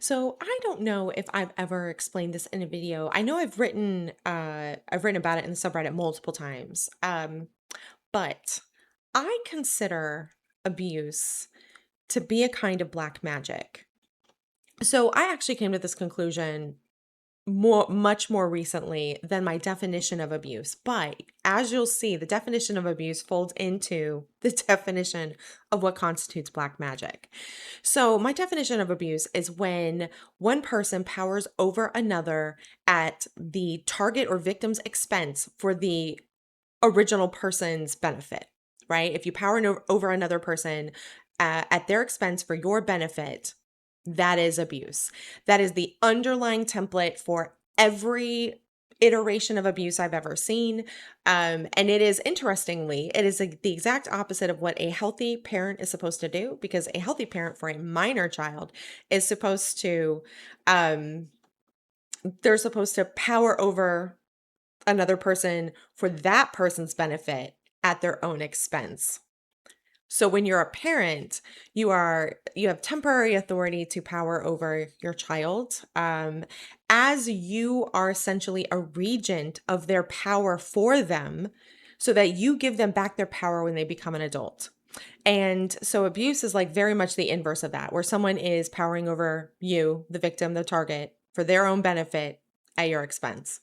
So I don't know if I've ever explained this in a video. I know I've written about it in the subreddit multiple times. But I consider abuse to be a kind of black magic. So I actually came to this conclusion much more recently than my definition of abuse. But as you'll see, the definition of abuse folds into the definition of what constitutes black magic. So my definition of abuse is when one person powers over another at the target or victim's expense for the original person's benefit, right? If you power over another person at their expense for your benefit, that is abuse. That is the underlying template for every iteration of abuse I've ever seen. And it is interestingly, it is the exact opposite of what a healthy parent is supposed to do, because a healthy parent for a minor child is supposed to, um, they're supposed to power over another person for that person's benefit at their own expense. So when you're a parent, you have temporary authority to power over your child, as you are essentially a regent of their power for them, so that you give them back their power when they become an adult. And so abuse is like very much the inverse of that, where someone is powering over you, the victim, the target, for their own benefit at your expense.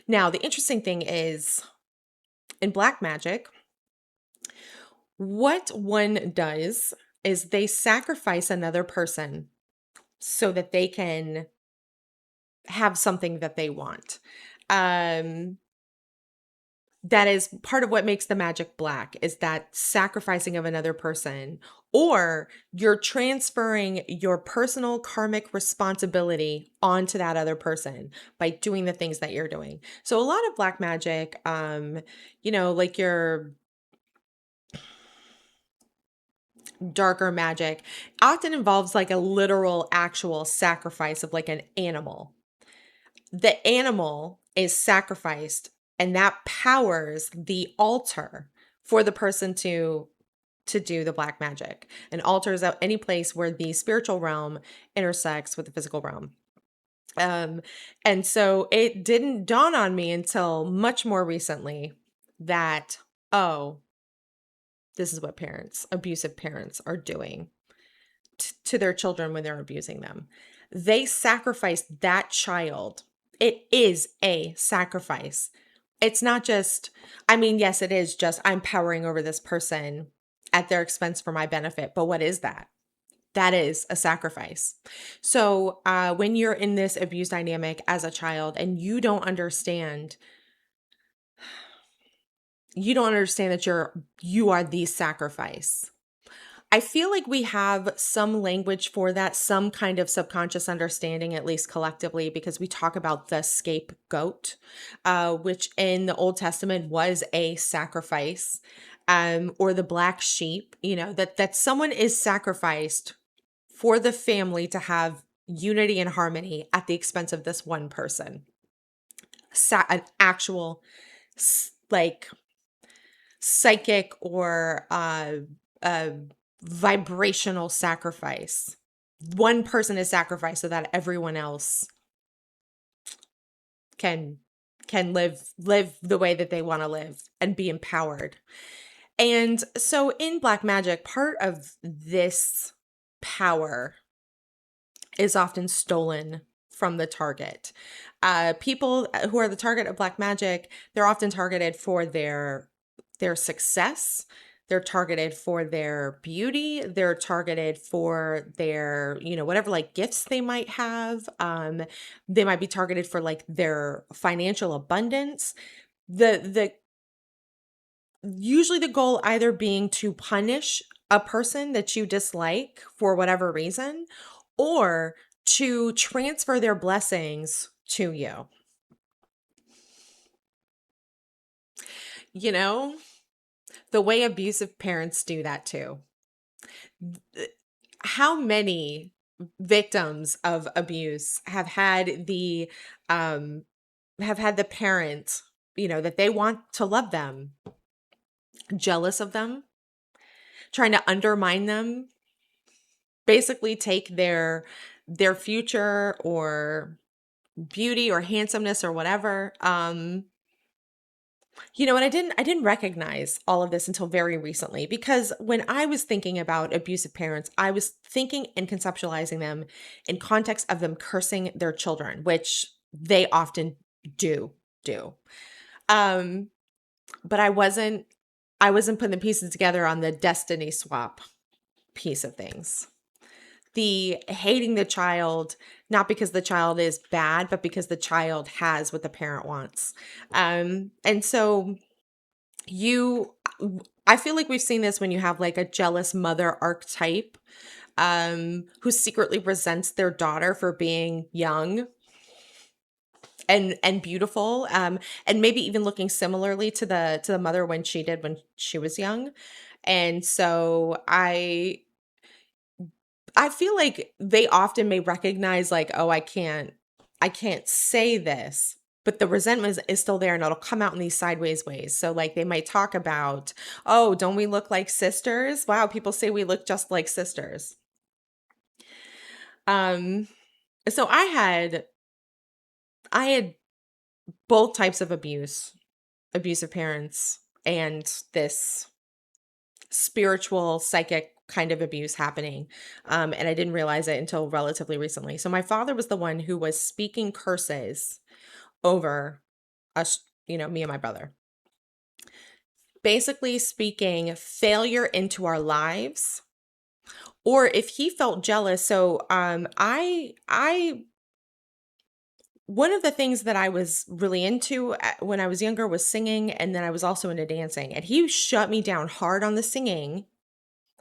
Now, the interesting thing is in black magic, what one does is they sacrifice another person so that they can have something that they want. Um, that is part of what makes the magic black, is that sacrificing of another person, or you're transferring your personal karmic responsibility onto that other person by doing the things that you're doing. So a lot of black magic, like your darker magic, often involves like a literal actual sacrifice of like an animal. The animal is sacrificed, and that powers the altar for the person to do the black magic. An altar is at any place where the spiritual realm intersects with the physical realm. Um, and so it didn't dawn on me until much more recently that, oh, this is what abusive parents are doing to their children when they're abusing them. They sacrifice that child. It is a sacrifice. It's not just, I mean, yes, it is just I'm powering over this person at their expense for my benefit. But what is that? That is a sacrifice. So when you're in this abuse dynamic as a child and you don't understand that you are the sacrifice. I feel like we have some language for that, some kind of subconscious understanding, at least collectively, because we talk about the scapegoat, which in the Old Testament was a sacrifice, or the black sheep. That someone is sacrificed for the family to have unity and harmony at the expense of this one person. An actual like psychic or vibrational sacrifice. One person is sacrificed so that everyone else can live the way that they want to live and be empowered. And so in black magic, part of this power is often stolen from the target. People who are the target of black magic, they're often targeted for their success. They're targeted for their beauty. They're targeted for their, whatever like gifts they might have. They might be targeted for like their financial abundance. The usually the goal either being to punish a person that you dislike for whatever reason, or to transfer their blessings to you. You know, the way abusive parents do that too. How many victims of abuse um have had the parent, that they want to love them, jealous of them, trying to undermine them, basically take their future or beauty or handsomeness or whatever. And I didn't recognize all of this until very recently, because when I was thinking about abusive parents, I was thinking and conceptualizing them in context of them cursing their children, which they often do. Um, but I wasn't putting the pieces together on the destiny swap piece of things. The hating the child, not because the child is bad, but because the child has what the parent wants. And so you I feel like we've seen this when you have like a jealous mother archetype, who secretly resents their daughter for being young and beautiful, and maybe even looking similarly to the mother when she did when she was young. And so I feel like they often may recognize, like, oh, I can't say this, but the resentment is still there, and it'll come out in these sideways ways. So like they might talk about, oh, don't we look like sisters? Wow, people say we look just like sisters. Um, so I had both types of abusive parents, and this spiritual, psychic kind of abuse happening. And I didn't realize it until relatively recently. So my father was the one who was speaking curses over us, me and my brother. Basically speaking failure into our lives. Or if he felt jealous, so I one of the things that I was really into when I was younger was singing, and then I was also into dancing. And he shut me down hard on the singing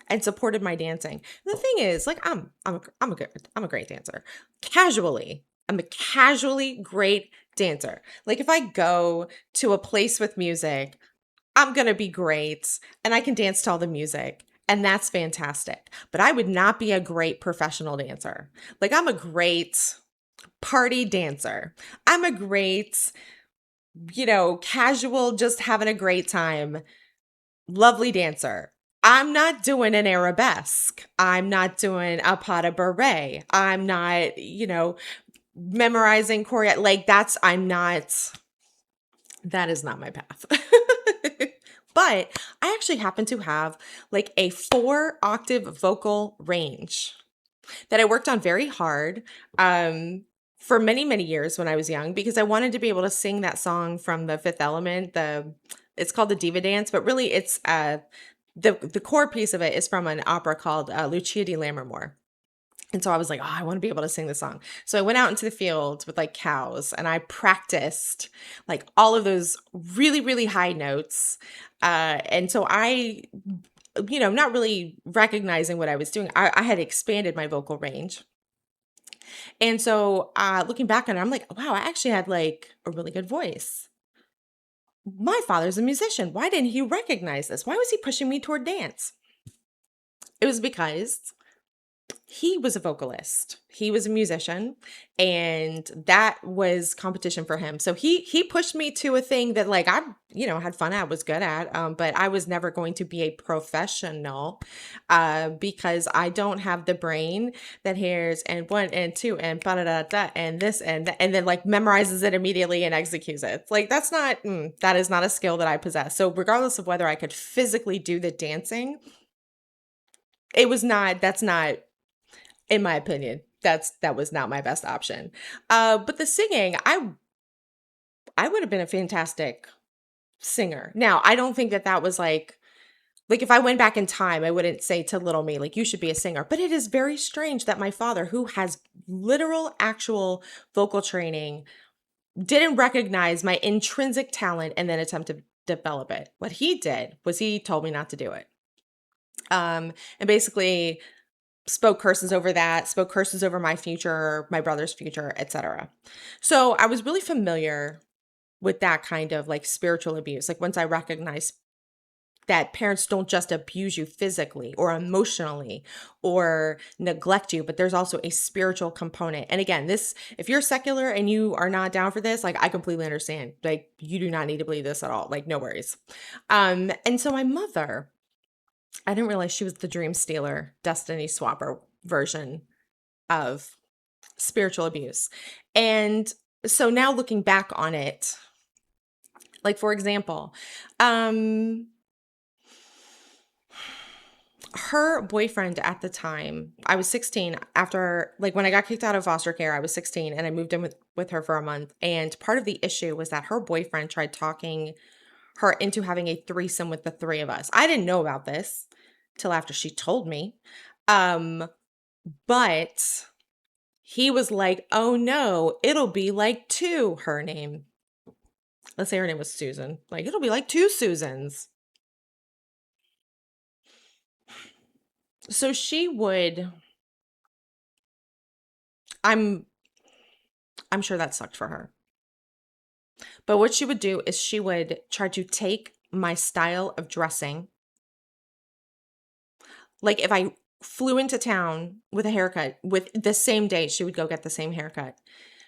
and supported my dancing. The thing is, like, I'm a great dancer. Casually, I'm a casually great dancer. Like if I go to a place with music, I'm gonna be great, and I can dance to all the music. And that's fantastic. But I would not be a great professional dancer. Like, I'm a great party dancer. I'm a great, casual, just having a great time, lovely dancer. I'm not doing an arabesque. I'm not doing a pas de bourrée. I'm not, memorizing choreo. Like that is not my path. But I actually happen to have like a 4-octave vocal range that I worked on very hard, for many, many years when I was young, because I wanted to be able to sing that song from The Fifth Element. It's called the Diva Dance, but really it's the core piece of it is from an opera called Lucia di Lammermoor. And so I was like, oh, I want to be able to sing the song. So I went out into the field with like cows, and I practiced like all of those really, really high notes. And so not really recognizing what I was doing, I had expanded my vocal range. And so looking back on it, I'm like, wow, I actually had like a really good voice. My father's a musician. Why didn't he recognize this? Why was he pushing me toward dance? It was because he was a vocalist. He was a musician, and that was competition for him. So he pushed me to a thing that like I, had fun at, was good at, but I was never going to be a professional, because I don't have the brain that hears and one and two and da da da and this and that, and then like memorizes it immediately and executes it. Like that is not a skill that I possess. So regardless of whether I could physically do the dancing, that's not, in my opinion, that was not my best option. But the singing, I would have been a fantastic singer. Now, I don't think that was like if I went back in time, I wouldn't say to little me like you should be a singer. But it is very strange that my father, who has literal actual vocal training, didn't recognize my intrinsic talent and then attempt to develop it. What he did was he told me not to do it. And basically spoke curses over that, spoke curses over my future, my brother's future, etc. So I was really familiar with that kind of like spiritual abuse. Like once I recognized that parents don't just abuse you physically or emotionally or neglect you, but there's also a spiritual component. And again, if you're secular and you are not down for this, like I completely understand. Like you do not need to believe this at all. Like no worries. And so my mother, I didn't realize she was the dream stealer, destiny swapper version of spiritual abuse. And so now looking back on it, like for example, um her boyfriend at the time, I was 16 after, like, when I got kicked out of foster care, I was 16 and I moved in with her for a month. And part of the issue was that her boyfriend tried talking her into having a threesome with the three of us. I didn't know about this till after she told me. Um, but he was like, "Oh no, it'll be like two." Her name, let's say her name was Susan. Like, it'll be like two Susans. So she would, I'm I'm sure that sucked for her. But what she would do is she would try to take my style of dressing. Like if I flew into town with a haircut, with the same day, she would go get the same haircut.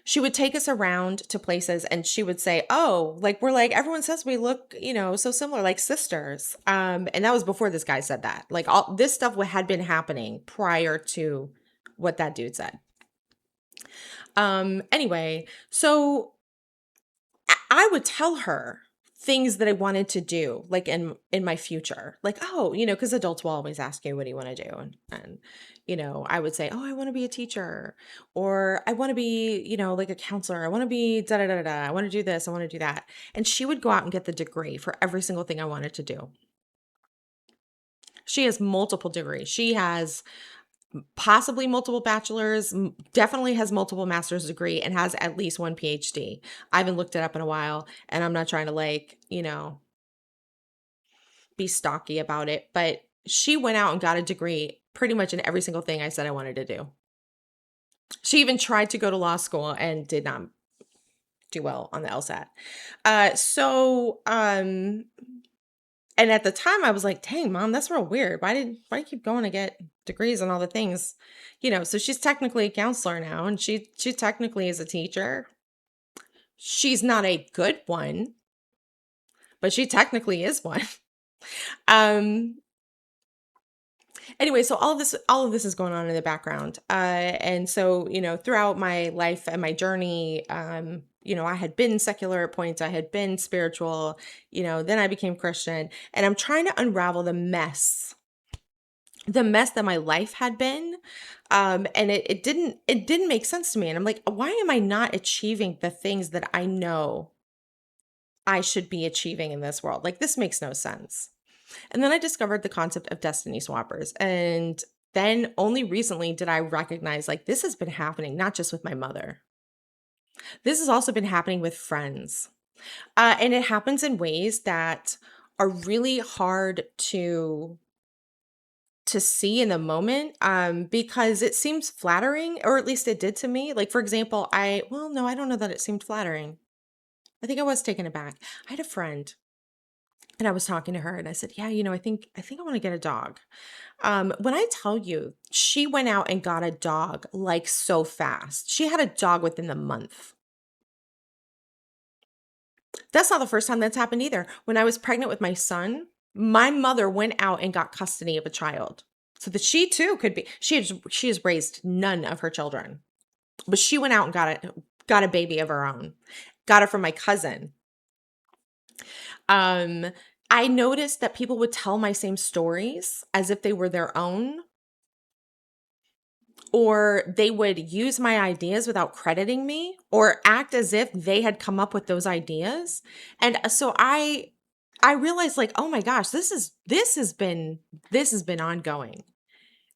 She would take us around to places and she would say, "Oh, like we're like everyone says we look, so similar like sisters." And that was before this guy said that. Like all this stuff had been happening prior to what that dude said. Anyway, so I would tell her things that I wanted to do, like in my future. Like, oh, because adults will always ask you, what do you want to do? And I would say, oh, I want to be a teacher, or I want to be, like a counselor. I want to be da da da da. I want to do this. I want to do that. And she would go out and get the degree for every single thing I wanted to do. She has multiple degrees. She has possibly multiple bachelor's, definitely has multiple master's degree, and has at least one PhD. I haven't looked it up in a while, and I'm not trying to be stocky about it, but she went out and got a degree pretty much in every single thing I said I wanted to do. She even tried to go to law school and did not do well on the LSAT. And at the time I was like, dang, mom, that's real weird. Why do you keep going to get degrees and all the things? So she's technically a counselor now, and she technically is a teacher. She's not a good one, but she technically is one. um Anyway, so all of this is going on in the background. And so, throughout my life and my journey, I had been secular at points, I had been spiritual, then I became Christian, and I'm trying to unravel the mess that my life had been. And it didn't make sense to me. And I'm like, why am I not achieving the things that I know I should be achieving in this world? Like, this makes no sense. And then I discovered the concept of destiny swappers. And then only recently did I recognize, like, this has been happening not just with my mother. This has also been happening with friends. And it happens in ways that are really hard to see in the moment, because it seems flattering, or at least it did to me. Like, for example, well, no, I don't know that it seemed flattering. I think I was taken aback. I had a friend, and I was talking to her, and I said, "Yeah, I think I want to get a dog." When I tell you, she went out and got a dog like so fast. She had a dog within the month. That's not the first time that's happened either. When I was pregnant with my son, my mother went out and got custody of a child so that she too could be. She has raised none of her children, but she went out and got a baby of her own. Got it from my cousin. Um, I noticed that people would tell my same stories as if they were their own, or they would use my ideas without crediting me, or act as if they had come up with those ideas. And so I realized, like, oh my gosh, this has been ongoing.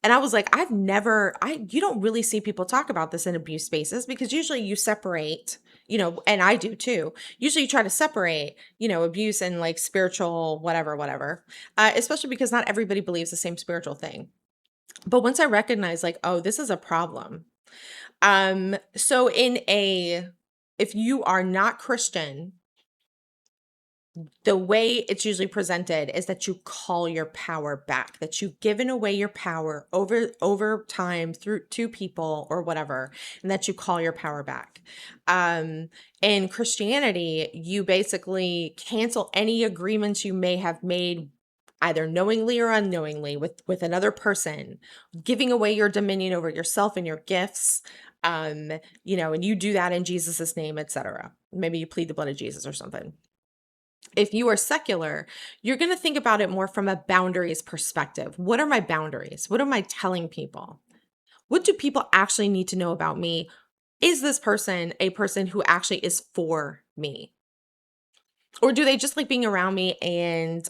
And I was like, you don't really see people talk about this in abuse spaces, because usually you separate, and I do too. Usually you try to separate, abuse and like spiritual, whatever, especially because not everybody believes the same spiritual thing. But once I recognized, like, oh, this is a problem. So if you are not Christian, the way it's usually presented is that you call your power back, that you've given away your power over time through to people or whatever, and that you call your power back. In Christianity, you basically cancel any agreements you may have made, either knowingly or unknowingly, with another person, giving away your dominion over yourself and your gifts. Um, and you do that in Jesus's name, etc. Maybe you plead the blood of Jesus or something. If you are secular, you're going to think about it more from a boundaries perspective. What are my boundaries? What am I telling people? What do people actually need to know about me? Is this person a person who actually is for me? Or do they just like being around me and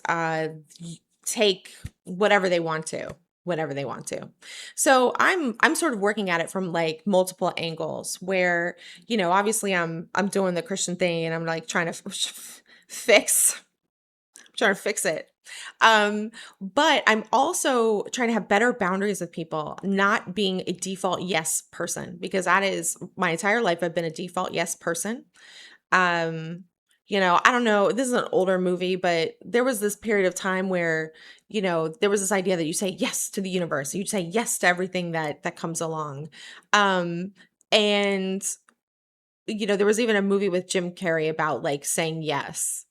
take whatever they want to, whenever they want to? So I'm sort of working at it from like multiple angles where, obviously I'm doing the Christian thing and I'm like trying to fix trying to fix it. But I'm also trying to have better boundaries with people, not being a default yes person, because that is my entire life. I've been a default yes person. Um, I don't know, this is an older movie, but there was this period of time where, there was this idea that you say yes to the universe. You say yes to everything that comes along. Um, and there was even a movie with Jim Carrey about like saying yes.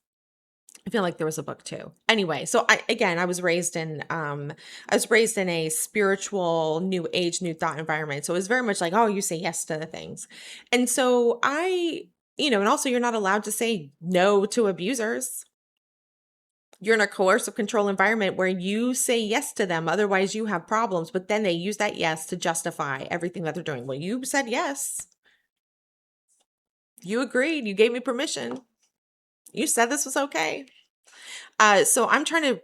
I feel like there was a book too. Anyway, so I was raised in a spiritual new age, new thought environment. So it was very much like, oh, you say yes to the things. And so and also you're not allowed to say no to abusers. You're in a coercive control environment where you say yes to them. Otherwise you have problems, but then they use that yes to justify everything that they're doing. Well, you said yes. You agreed. You gave me permission. You said this was okay. So I'm trying to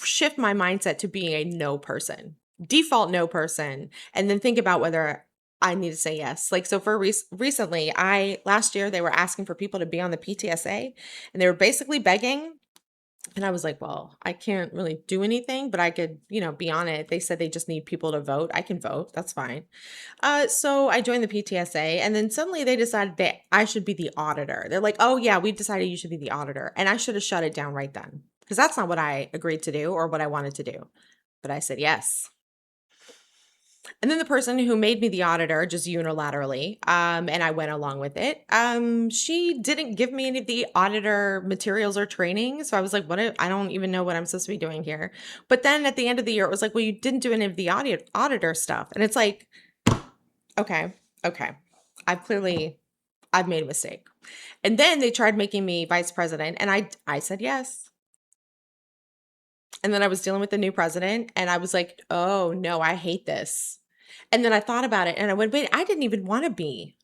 shift my mindset to being a no person, default no person, and then think about whether I need to say yes. Like, so for recently, last year, they were asking for people to be on the PTSA and they were basically begging. And I was like, well, I can't really do anything, but I could, be on it. They said they just need people to vote. I can vote. That's fine. So I joined the PTSA and then suddenly they decided that I should be the auditor. They're like, oh yeah, we've decided you should be the auditor. And I should have shut it down right then because that's not what I agreed to do or what I wanted to do. But I said yes. And then the person who made me the auditor just unilaterally, and I went along with it. She didn't give me any of the auditor materials or training. So I was like, I don't even know what I'm supposed to be doing here. But then at the end of the year, it was like, well, you didn't do any of the auditor stuff. And it's like, okay, okay. I've made a mistake. And then they tried making me vice president and I said yes. And then I was dealing with the new president and I was like, "Oh, no, I hate this." And then I thought about it and I went, "Wait, I didn't even want to be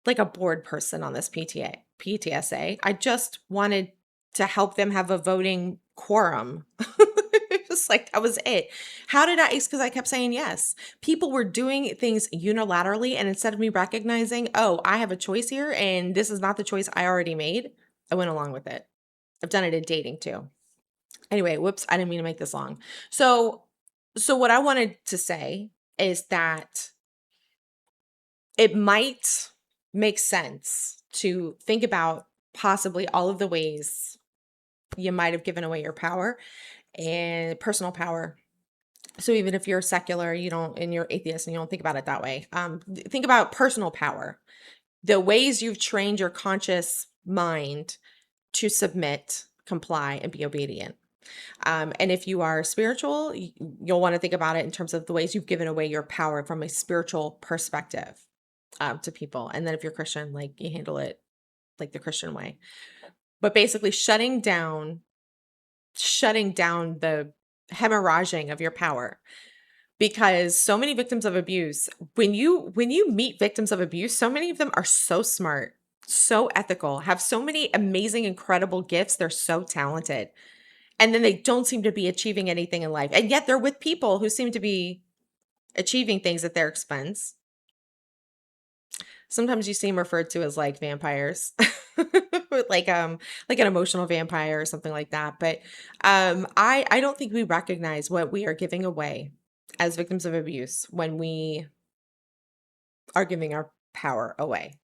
like a board person on this PTSA. I just wanted to help them have a voting quorum." It was like that was it. How did I? It's because I kept saying yes. People were doing things unilaterally, and instead of me recognizing, oh, I have a choice here, and this is not the choice I already made, I went along with it. I've done it in dating too. Anyway, whoops, I didn't mean to make this long. So what I wanted to say is that it might make sense to think about possibly all of the ways you might have given away your power and personal power. So even if you're secular, and you're atheist and you don't think about it that way, think about personal power, the ways you've trained your conscious mind to submit, comply, and be obedient. And if you are spiritual, you'll want to think about it in terms of the ways you've given away your power from a spiritual perspective to people. And then if you're Christian, like you handle it like the Christian way. But basically shutting down the hemorrhaging of your power. Because so many victims of abuse, when you meet victims of abuse, so many of them are so smart, so ethical, have so many amazing, incredible gifts. They're so talented. And then they don't seem to be achieving anything in life. And yet they're with people who seem to be achieving things at their expense. Sometimes you see them referred to as like vampires, like an emotional vampire or something like that. But I don't think we recognize what we are giving away as victims of abuse when we are giving our power away.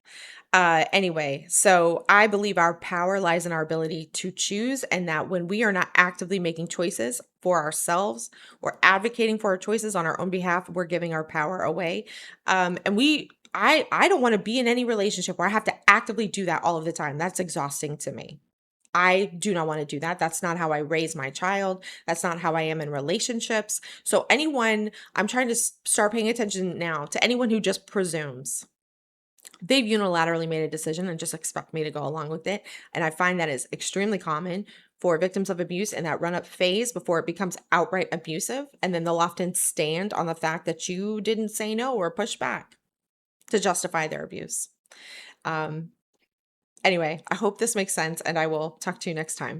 Anyway, so I believe our power lies in our ability to choose, and that when we are not actively making choices for ourselves or advocating for our choices on our own behalf, we're giving our power away. I don't want to be in any relationship where I have to actively do that all of the time. That's exhausting to me. I do not want to do that. That's not how I raise my child. That's not how I am in relationships. So, anyone, I'm trying to start paying attention now to anyone who just presumes they've unilaterally made a decision and just expect me to go along with it. And I find that is extremely common for victims of abuse in that run up phase before it becomes outright abusive. And then they'll often stand on the fact that you didn't say no or push back to justify their abuse. Um, anyway, I hope this makes sense, and I will talk to you next time.